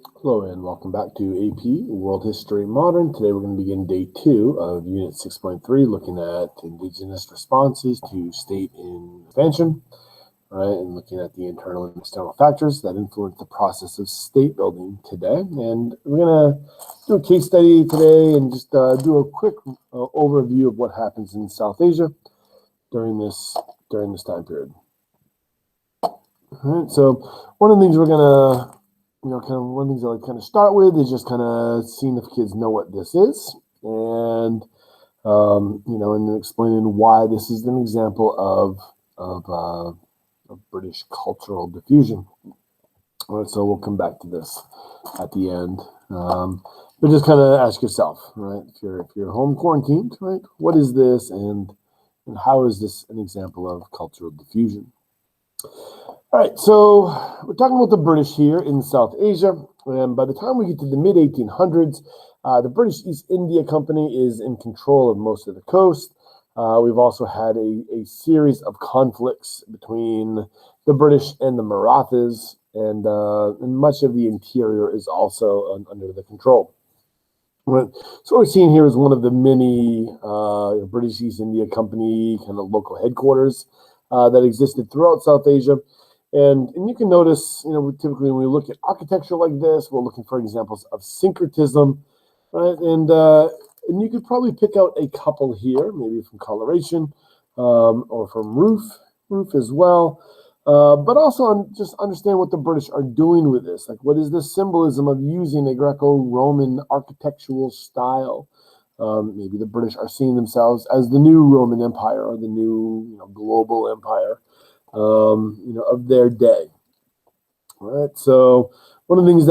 Hello and welcome back to AP World History Modern. Today we're going to begin day 2 of Unit 6.3, looking at Indigenous responses to state expansion, right, and looking at the internal and external factors that influence the process of state building today. And we're going to do a case study today and just do a quick overview of what happens in South Asia during this time period. All right, so one of the things we're going to one of the things I like kind of start with is just kind of seeing if kids know what this is, and and then explaining why this is an example of British cultural diffusion. All right, so we'll come back to this at the end, but just kind of ask yourself, right? If you're home quarantined, right? What is this, and how is this an example of cultural diffusion? All right, so we're talking about the British here in South Asia, and by the time we get to the mid-1800s, the British East India Company is in control of most of the coast. We've also had a series of conflicts between the British and the Marathas, and much of the interior is also under the control. Right. So what we're seeing here is one of the many British East India Company kind of local headquarters that existed throughout South Asia. And you can notice, typically when we look at architecture like this, we're looking for examples of syncretism, right? And you could probably pick out a couple here, maybe from coloration or from roof as well. But also just understand what the British are doing with this. Like, what is the symbolism of using a Greco-Roman architectural style? Maybe the British are seeing themselves as the new Roman Empire or the new global empire. Of their day. All right. So one of the things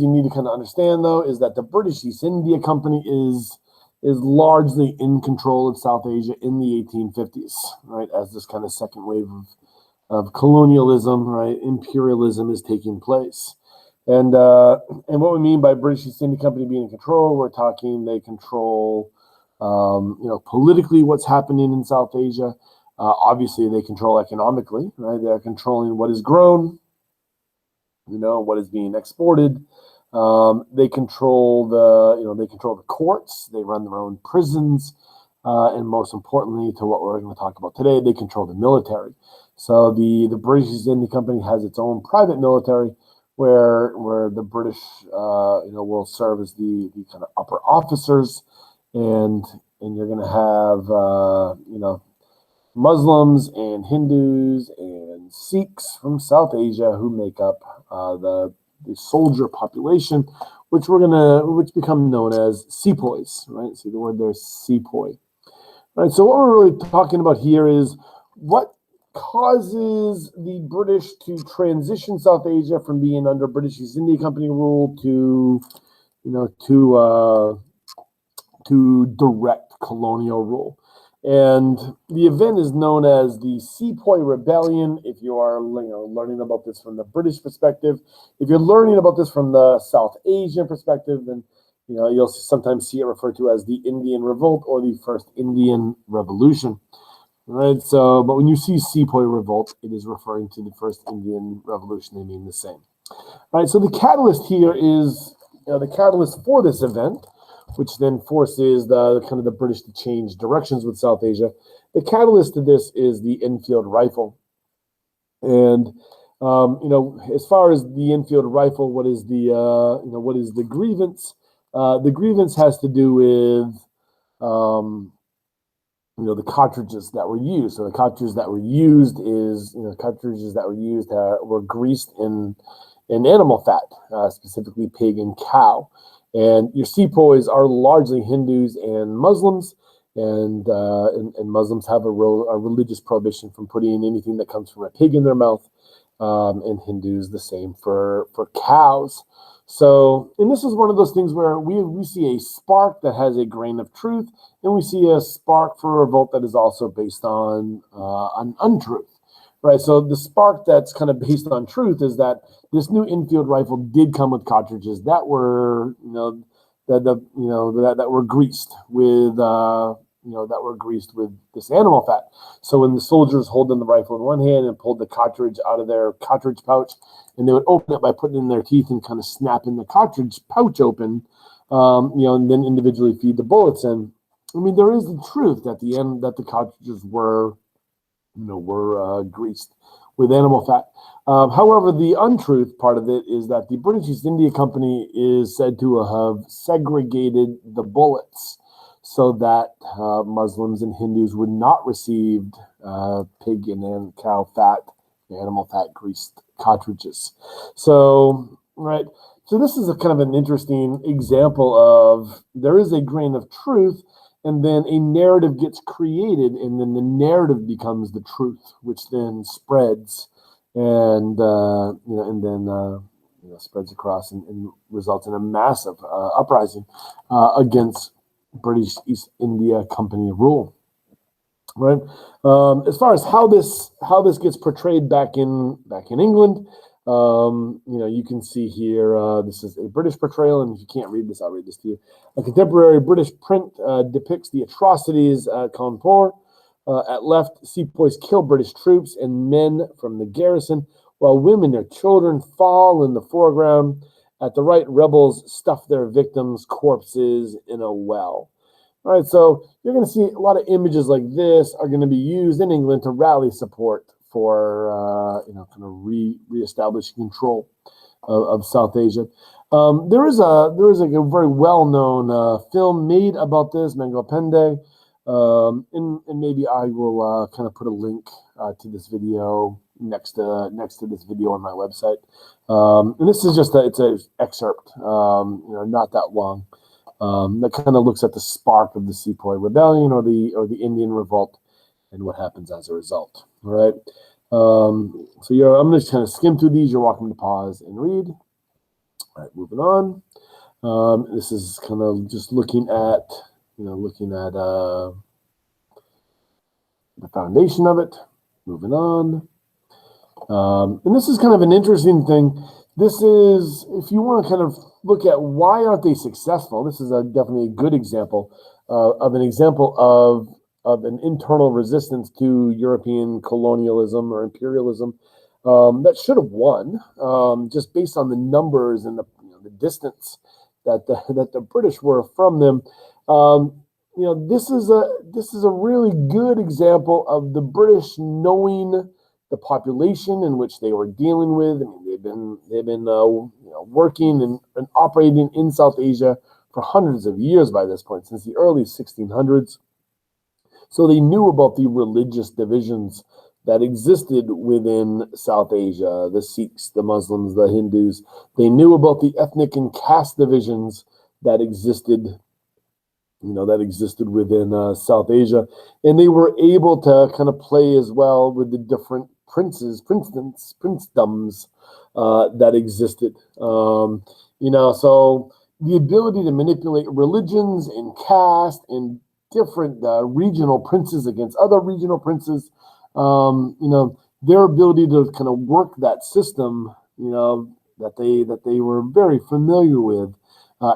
you need to kind of understand, though, is that the British East India Company is largely in control of South Asia in the 1850s, right? As this kind of second wave of colonialism, right, imperialism is taking place. And what we mean by British East India Company being in control, we're talking they control, politically what's happening in South Asia. Obviously, they control economically, right? They're controlling what is grown, what is being exported. They control the courts. They run their own prisons, and most importantly, to what we're going to talk about today, they control the military. So the British East India Company has its own private military, where the British, will serve as the kind of upper officers, and you're going to have, Muslims and Hindus and Sikhs from South Asia who make up the soldier population, which become known as sepoys, right? See the word there, sepoy. Right. So what we're really talking about here is what causes the British to transition South Asia from being under British East India Company rule to direct colonial rule. And the event is known as the Sepoy Rebellion. If you are learning about this from the British perspective, if you're learning about this from the South Asian perspective, then you'll sometimes see it referred to as the Indian Revolt or the First Indian Revolution. Right. So, but when you see Sepoy Revolt, it is referring to the First Indian Revolution. They mean the same. All right. So the catalyst here is the catalyst for this event, which then forces the British to change directions with South Asia. The catalyst to this is the Enfield rifle. And as far as the Enfield rifle, what is the grievance? The grievance has to do with the cartridges that were used. So the cartridges that were used were greased in animal fat, specifically pig and cow. And your sepoys are largely Hindus and Muslims, and Muslims have a religious prohibition from putting anything that comes from a pig in their mouth, and Hindus the same for cows. So, and this is one of those things where we see a spark that has a grain of truth, and we see a spark for a revolt that is also based on untruth. Right, so the spark that's kind of based on truth is that this new Enfield rifle did come with cartridges that were, that were greased with, that were greased with this animal fat. So when the soldiers holding the rifle in one hand and pulled the cartridge out of their cartridge pouch, and they would open it by putting it in their teeth and kind of snapping the cartridge pouch open, and then individually feed the bullets in. I mean, there is the truth at the end that the cartridges were greased with animal fat. However, the untruth part of it is that the British East India Company is said to have segregated the bullets so that Muslims and Hindus would not receive pig and cow fat, animal fat greased cartridges. So, right. So this is a kind of an interesting example of there is a grain of truth, and then a narrative gets created, and then the narrative becomes the truth, which then spreads, and spreads across and results in a massive uprising against British East India Company rule. Right. As far as how this gets portrayed back in England. You can see here, this is a British portrayal, and if you can't read this, I'll read this to you. A contemporary British print depicts the atrocities at Cawnpore. At left, sepoys kill British troops and men from the garrison, while women and children fall in the foreground. At the right, rebels stuff their victims' corpses in a well. All right, so you're going to see a lot of images like this are going to be used in England to rally support for kind of reestablishing control of South Asia. There is a very well-known film made about this, Mangopende, and maybe I will kind of put a link to this video next to this video on my website. And this is just it's an excerpt, not that long. That kind of looks at the spark of the Sepoy Rebellion or the Indian Revolt and what happens as a result. All right. So I'm just kind of skim through these. You're welcome to pause and read. All right, moving on. This is kind of just looking at the foundation of it. Moving on. And this is kind of an interesting thing. This is, if you want to kind of look at why aren't they successful, this is definitely a good example of an internal resistance to European colonialism or imperialism that should have won, just based on the numbers and the distance that the British were from them. This is a really good example of the British knowing the population in which they were dealing with. I mean, they've been working and operating in South Asia for hundreds of years by this point, since the early 1600s. So they knew about the religious divisions that existed within South Asia, the Sikhs, the Muslims, the Hindus. They knew about the ethnic and caste divisions that existed within South Asia. And they were able to kind of play as well with the different princedoms that existed. So the ability to manipulate religions and caste and different regional princes against other regional princes, their ability to kind of work that system, that they were very familiar with,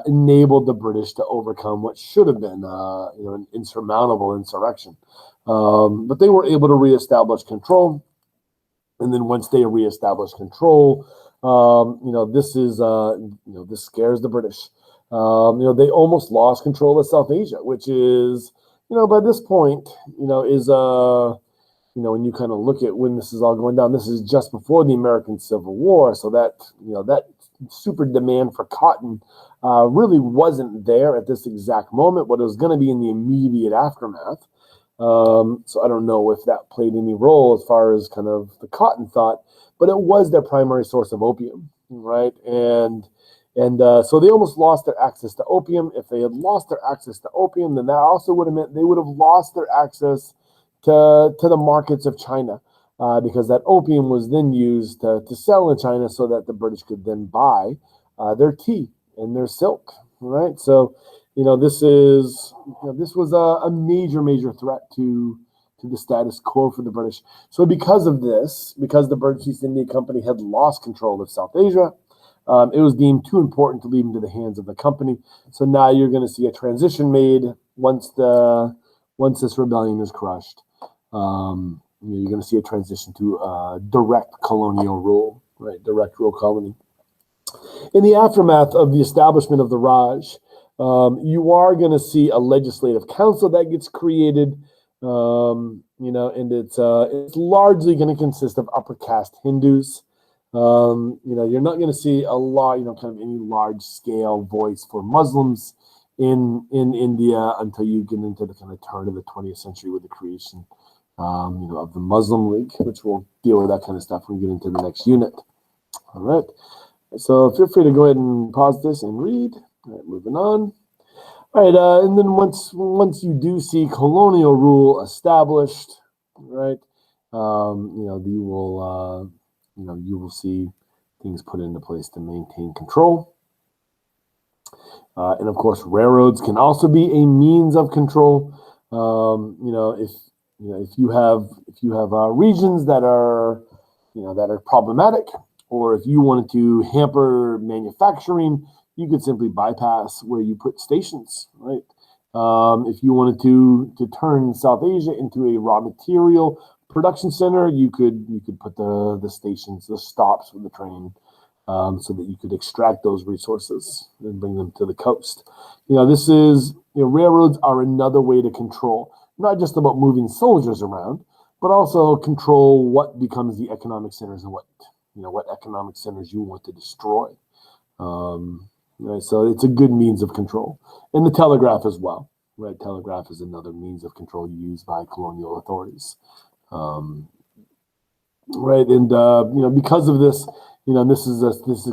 enabled the British to overcome what should have been, an insurmountable insurrection. But they were able to reestablish control. And then once they reestablished control, this scares the British. They almost lost control of South Asia, which is, by this point, when you kind of look at when this is all going down, this is just before the American Civil War. So that, that super demand for cotton really wasn't there at this exact moment, but it was going to be in the immediate aftermath. So I don't know if that played any role as far as kind of the cotton thought, but it was their primary source of opium, right? And so they almost lost their access to opium. If they had lost their access to opium, then that also would have meant they would have lost their access to the markets of China, because that opium was then used to sell in China so that the British could then buy their tea and their silk, right? So, this was a major threat to the status quo for the British. So because of this, because the British East India Company had lost control of South Asia, it was deemed too important to leave into the hands of the company. So now you're going to see a transition made once once this rebellion is crushed, you're going to see a transition to direct colonial rule, right? Direct rule colony. In the aftermath of the establishment of the Raj, you are going to see a legislative council that gets created, and it's largely going to consist of upper caste Hindus. You're not going to see a lot, kind of any large scale voice for Muslims in India until you get into the kind of turn of the 20th century with the creation, of the Muslim League, which we'll deal with that kind of stuff when we get into the next unit. All right. So feel free to go ahead and pause this and read. All right, moving on. All right, and then once you do see colonial rule established, right, you will see things put into place to maintain control. And of course, railroads can also be a means of control. If you have regions that are problematic, or if you wanted to hamper manufacturing, you could simply bypass where you put stations, right? If you wanted to turn South Asia into a raw material production center, you could put the stations, the stops for the train, so that you could extract those resources and bring them to the coast. Railroads are another way to control, not just about moving soldiers around, but also control what becomes the economic centers and what economic centers you want to destroy. Right, so it's a good means of control, and the telegraph as well. Right, telegraph is another means of control used by colonial authorities. Right, and because of this, this is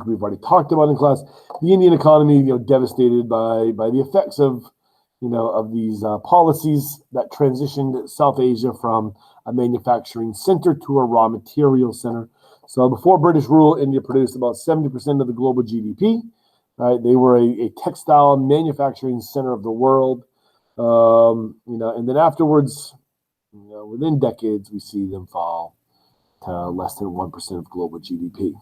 we've already talked about in class. The Indian economy, devastated by the effects of these policies that transitioned South Asia from a manufacturing center to a raw material center. So before British rule, India produced about 70% of the global GDP. Right, they were a textile manufacturing center of the world. And then afterwards, within decades, we see them fall to less than 1% of global GDP.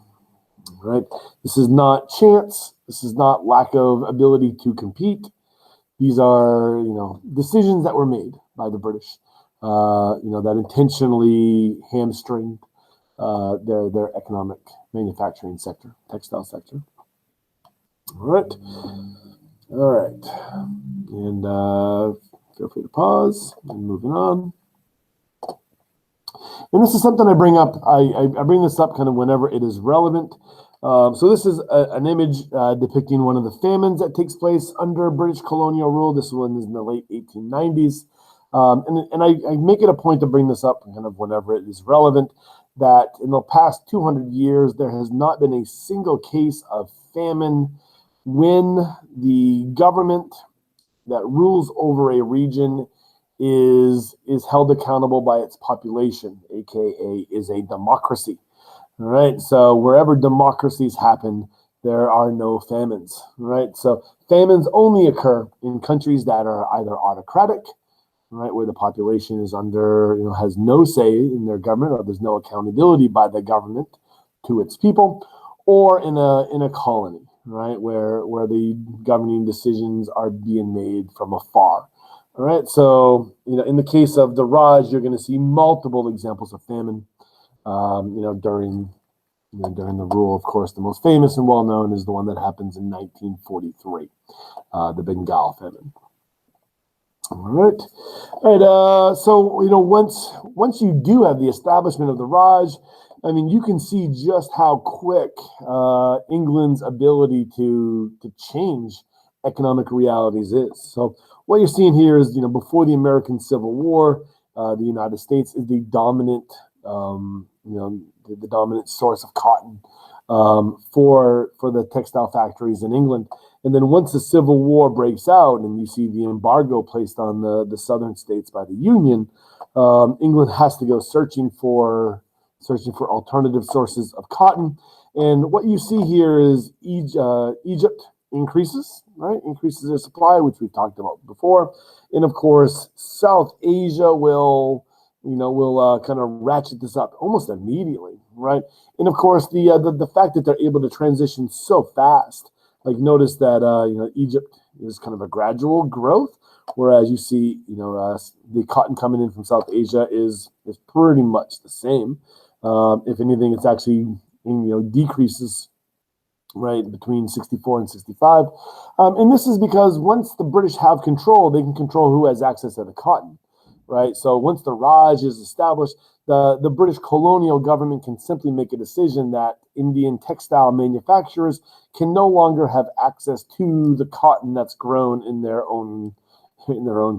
Right, this is not chance. This is not lack of ability to compete. These are, decisions that were made by the British, that intentionally hamstringed their economic manufacturing sector, textile sector. All right, and feel free to pause and moving on. And this is something I bring up. I bring this up kind of whenever it is relevant. So this is an image depicting one of the famines that takes place under British colonial rule. This one is in the late 1890s. And I make it a point to bring this up kind of whenever it is relevant, that in the past 200 years, there has not been a single case of famine when the government that rules over a region is held accountable by its population, aka is a democracy. All right, so wherever democracies happen, there are no famines. Right, so famines only occur in countries that are either autocratic, right, where the population is has no say in their government, or there's no accountability by the government to its people, or in a colony, right, where the governing decisions are being made from afar. All right, so in the case of the Raj, you're going to see multiple examples of famine. During the rule. Of course, the most famous and well known is the one that happens in 1943, the Bengal famine. All right. So once you do have the establishment of the Raj, you can see just how quick England's ability to change economic realities is. So what you're seeing here is, before the American Civil War, the United States is the dominant, the dominant source of cotton for the textile factories in England. And then once the Civil War breaks out and you see the embargo placed on the southern states by the Union, England has to go searching for alternative sources of cotton. And what you see here is Egypt increases their supply, which we've talked about before. And of course, South Asia will kind of ratchet this up almost immediately, right? And of course, the fact that they're able to transition so fast, like notice that Egypt is kind of a gradual growth, whereas you see, the cotton coming in from South Asia is pretty much the same. If anything, it's actually, decreases, right, between 64 and 65. And this is because once the British have control, they can control who has access to the cotton, right? So once the Raj is established, the British colonial government can simply make a decision that Indian textile manufacturers can no longer have access to the cotton that's grown in their own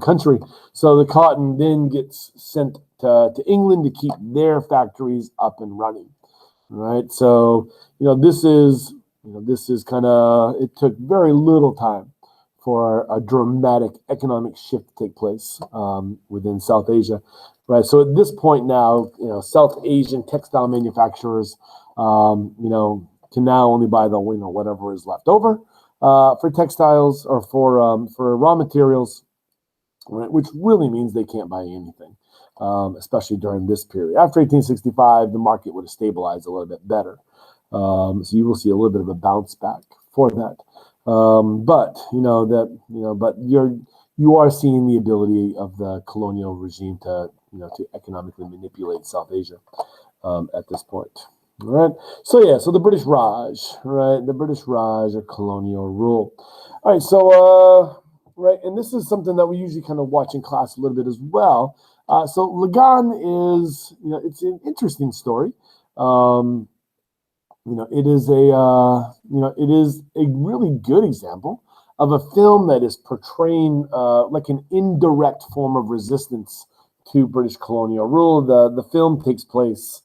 country. So the cotton then gets sent to England to keep their factories up and running, right? So this is kind of, it took very little time for a dramatic economic shift to take place within South Asia, right? So at this point now, South Asian textile manufacturers, can now only buy the whatever is left over for textiles or for raw materials, right? Which really means they can't buy anything, especially during this period. After 1865, the market would have stabilized a little bit better. So you will see a little bit of a bounce back for that. But you are seeing the ability of the colonial regime to economically manipulate South Asia at this point. All right. So the British Raj, right? The British Raj or colonial rule. All right. So right, and this is something that we usually kind of watch in class a little bit as well. So Lagan is, it's an interesting story. It is a really good example of a film that is portraying like an indirect form of resistance to British colonial rule. The film takes place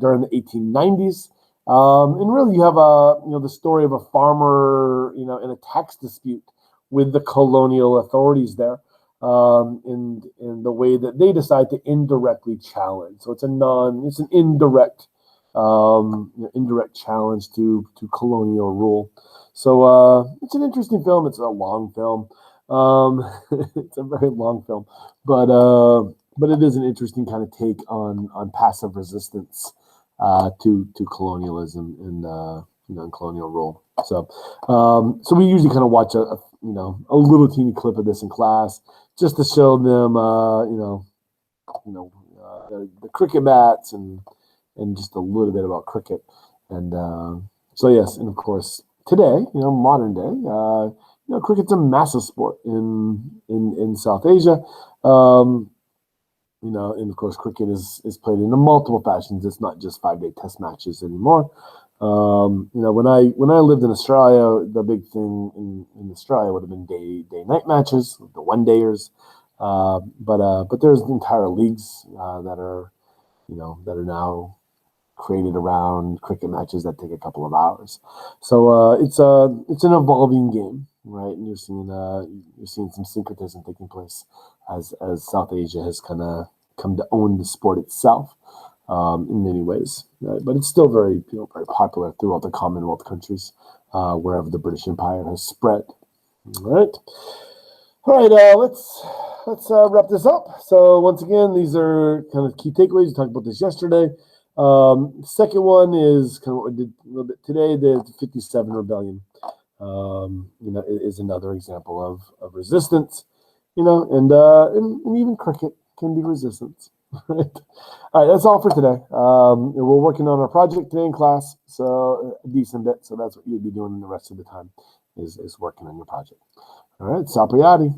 during the 1890s, and really you have the story of a farmer in a tax dispute with the colonial authorities there, in the way that they decide to indirectly challenge. So it's an indirect challenge to colonial rule. So it's an interesting film. It's a long film. It's a very long film, but it is an interesting kind of take on passive resistance to colonialism and colonial rule. So we usually kind of watch a little teeny clip of this in class just to show them the cricket bats and just a little bit about cricket. And so yes, and of course today, modern day, cricket's a massive sport in South Asia. And of course cricket is played in multiple fashions. It's not just 5-day test matches anymore. When I lived in Australia, the big thing in Australia would have been day-night matches, the one-dayers. But there's entire leagues that are now created around cricket matches that take a couple of hours. So it's an evolving game, right? And you're seeing some syncretism taking place as South Asia has kind of come to own the sport itself in many ways, right? But it's still very very popular throughout the Commonwealth countries wherever the British Empire has spread. All right, let's wrap this up. So once again, these are kind of key takeaways. We talked about this yesterday. Second one is kind of what we did a little bit today. The 57 Rebellion, is another example of resistance. And even cricket can be resistance. Right. All right, that's all for today. We're working on our project today in class, so a decent bit. So that's what you'd be doing the rest of the time is working on your project. All right, Sapriati.